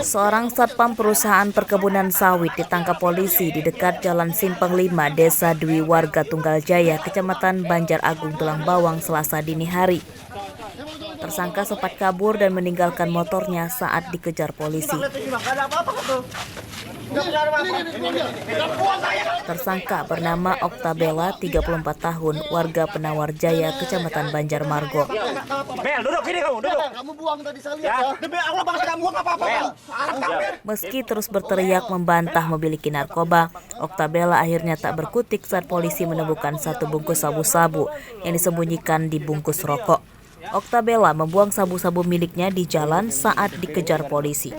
Seorang satpam perusahaan perkebunan sawit ditangkap polisi di dekat Jalan Simpang 5, Desa Dwi Warga Tunggal Jaya, Kecamatan Banjar Agung, Tulang Bawang, Selasa dini hari. Tersangka sempat kabur dan meninggalkan motornya saat dikejar polisi. Tersangka bernama Oktabela, 34 tahun, warga Penawar Jaya, Kecamatan Banjarmargo. Bel, duduk sini kamu, duduk. Kamu buang tadi saya lihat ya. Demi Allah bangsa kamu buang apa-apa. Meski terus berteriak membantah memiliki narkoba, Oktabela akhirnya tak berkutik saat polisi menemukan satu bungkus sabu-sabu yang disembunyikan di bungkus rokok. Oktabela membuang sabu-sabu miliknya di jalan saat dikejar polisi.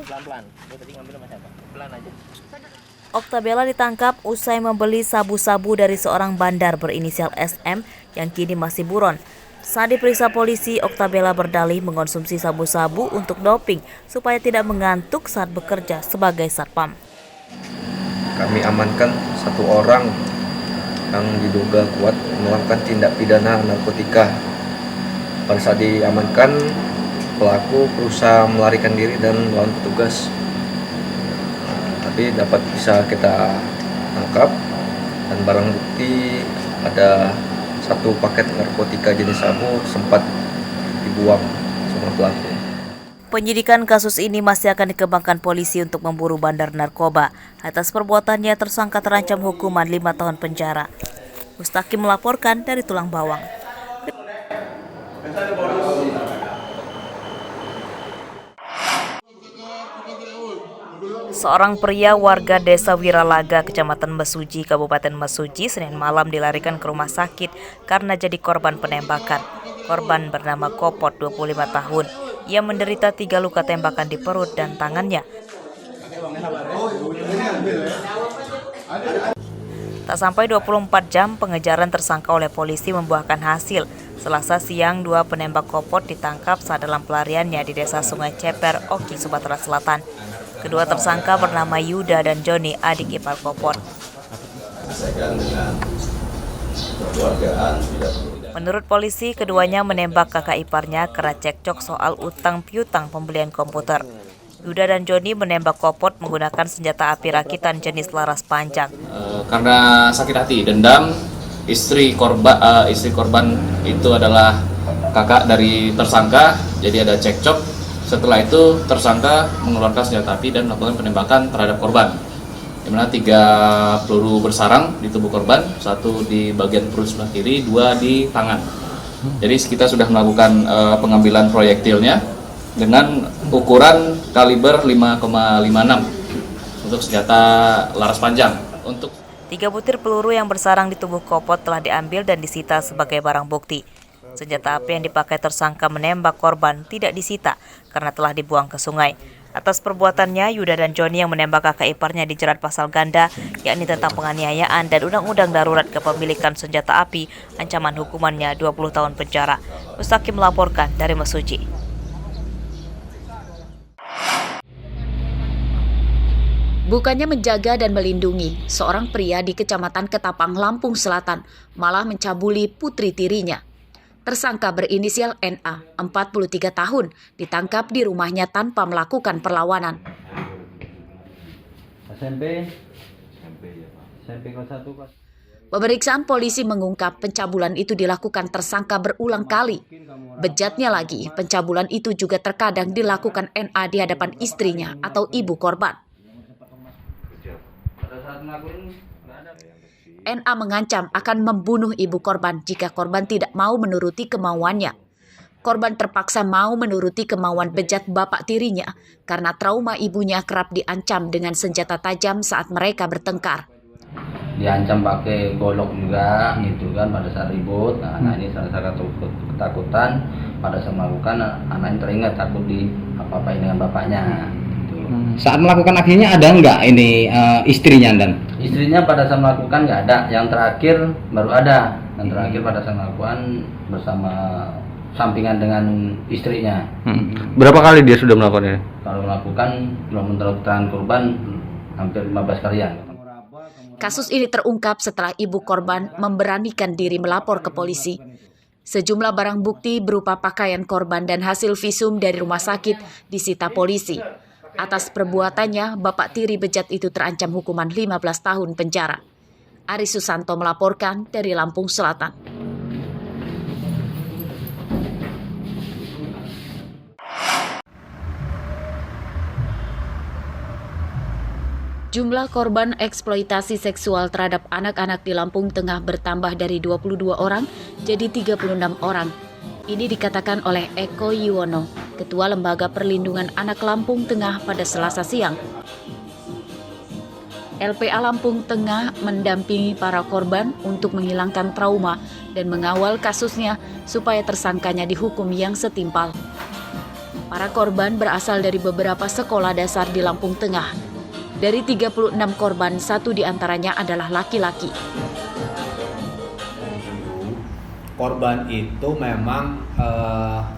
Oktabela ditangkap usai membeli sabu-sabu dari seorang bandar berinisial SM yang kini masih buron. Saat diperiksa polisi, Oktabela berdalih mengonsumsi sabu-sabu untuk doping supaya tidak mengantuk saat bekerja sebagai satpam. Kami amankan satu orang yang diduga kuat melakukan tindak pidana narkotika. Pada saat diamankan, pelaku berusaha melarikan diri dan melawan petugas. Tapi dapat bisa kita tangkap dan barang bukti ada satu paket narkotika jenis sabu sempat dibuang sama pelaku. Penyidikan kasus ini masih akan dikembangkan polisi untuk memburu bandar narkoba. Atas perbuatannya, tersangka terancam hukuman 5 tahun penjara. Mustaqim melaporkan dari Tulang Bawang. Seorang pria warga Desa Wiralaga, Kecamatan Mesuji, Kabupaten Mesuji, Senin malam dilarikan ke rumah sakit karena jadi korban penembakan. Korban bernama Kopot, 25 tahun. Ia menderita 3 luka tembakan di perut dan tangannya. Tak sampai 24 jam, pengejaran tersangka oleh polisi membuahkan hasil. Selasa siang, 2 penembak Kopot ditangkap saat dalam pelariannya di Desa Sungai Ceper, Oki, Sumatera Selatan. Kedua tersangka bernama Yuda dan Joni, adik ipar Kopot. Menurut polisi, keduanya menembak kakak iparnya karena cekcok soal utang piutang pembelian komputer. Yuda dan Joni menembak Kopot menggunakan senjata api rakitan jenis laras panjang. Karena sakit hati, dendam, istri korban itu adalah kakak dari tersangka, jadi ada cekcok. Setelah itu tersangka mengeluarkan senjata api dan melakukan penembakan terhadap korban, di mana 3 peluru bersarang di tubuh korban, 1 di bagian perut sebelah kiri, 2 di tangan. Jadi kita sudah melakukan pengambilan proyektilnya dengan ukuran kaliber 5,56 untuk senjata laras panjang. Untuk 3 butir peluru yang bersarang di tubuh Kopot telah diambil dan disita sebagai barang bukti. Senjata api yang dipakai tersangka menembak korban tidak disita karena telah dibuang ke sungai. Atas perbuatannya, Yuda dan Joni yang menembak kakak iparnya dijerat pasal ganda, yakni tentang penganiayaan dan Undang-Undang Darurat Kepemilikan Senjata Api, ancaman hukumannya 20 tahun penjara. Mustaqim melaporkan dari Mesuji. Bukannya menjaga dan melindungi, seorang pria di Kecamatan Ketapang, Lampung Selatan malah mencabuli putri tirinya. Tersangka berinisial NA, 43 tahun, ditangkap di rumahnya tanpa melakukan perlawanan. Pemeriksaan polisi mengungkap pencabulan itu dilakukan tersangka berulang kali. Bejatnya lagi, pencabulan itu juga terkadang dilakukan NA di hadapan istrinya atau ibu korban. NA mengancam akan membunuh ibu korban jika korban tidak mau menuruti kemauannya. Korban terpaksa mau menuruti kemauan bejat bapak tirinya karena trauma ibunya kerap diancam dengan senjata tajam saat mereka bertengkar. Diancam pakai golok juga gitu kan pada saat ribut. Nah, anak ini sangat ketakutan pada saat melakukan, anak ini teringat takut di apa-apain dengan bapaknya. Saat melakukan aksinya ada nggak ini istrinya dan? Istrinya pada saat melakukan nggak ada, yang terakhir baru ada. Yang terakhir pada saat melakukan bersama sampingan dengan istrinya. Berapa kali dia sudah melakukan ini? Kalau melakukan menurut keterangan korban hampir 15 kalian. Kasus ini terungkap setelah ibu korban memberanikan diri melapor ke polisi. Sejumlah barang bukti berupa pakaian korban dan hasil visum dari rumah sakit disita polisi. Atas perbuatannya, Bapak tiri bejat itu terancam hukuman 15 tahun penjara. Aris Susanto melaporkan dari Lampung Selatan. Jumlah korban eksploitasi seksual terhadap anak-anak di Lampung Tengah bertambah dari 22 orang jadi 36 orang. Ini dikatakan oleh Eko Yuwono, Ketua Lembaga Perlindungan Anak Lampung Tengah pada Selasa siang. LPA Lampung Tengah mendampingi para korban untuk menghilangkan trauma dan mengawal kasusnya supaya tersangkanya dihukum yang setimpal. Para korban berasal dari beberapa sekolah dasar di Lampung Tengah. Dari 36 korban, 1 diantaranya adalah laki-laki. Korban itu memang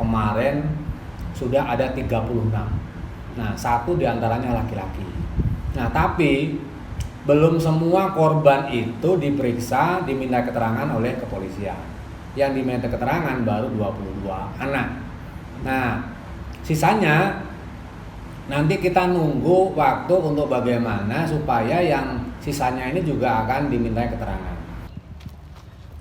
kemarin sudah ada 36. Nah, 1 diantaranya laki-laki. Nah, tapi belum semua korban itu diperiksa, diminta keterangan oleh kepolisian. Yang diminta keterangan baru 22 anak. Nah, sisanya nanti kita nunggu waktu untuk bagaimana supaya yang sisanya ini juga akan diminta keterangan.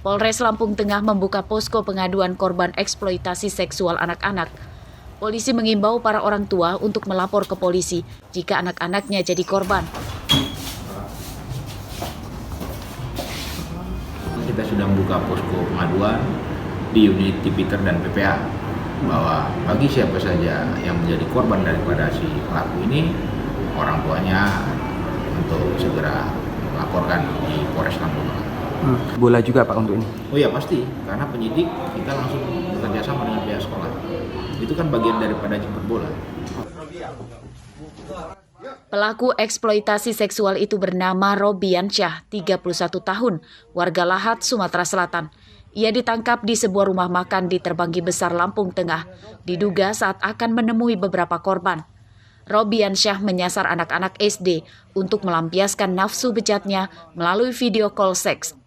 Polres Lampung Tengah membuka posko pengaduan korban eksploitasi seksual anak-anak. Polisi mengimbau para orang tua untuk melapor ke polisi jika anak-anaknya jadi korban. Kita sudah membuka posko pengaduan di unit Tipiter dan PPA bahwa bagi siapa saja yang menjadi korban daripada si pelaku ini, orang tuanya untuk segera melaporkan di Polres Lampung. Bola juga Pak untuk ini? Oh ya pasti, karena penyidik kita langsung bekerja sama dengan pihak sekolah. Itu kan bagian daripada jemput bola. Pelaku eksploitasi seksual itu bernama Robiansyah, 31 tahun, warga Lahat, Sumatera Selatan. Ia ditangkap di sebuah rumah makan di Terbanggi Besar, Lampung Tengah, diduga saat akan menemui beberapa korban. Robiansyah menyasar anak-anak SD untuk melampiaskan nafsu bejatnya melalui video call seks.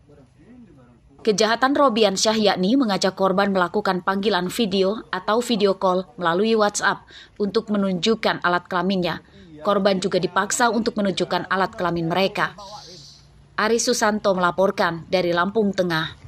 Kejahatan Robiansyah yakni mengajak korban melakukan panggilan video atau video call melalui WhatsApp untuk menunjukkan alat kelaminnya. Korban juga dipaksa untuk menunjukkan alat kelamin mereka. Aris Susanto melaporkan dari Lampung Tengah.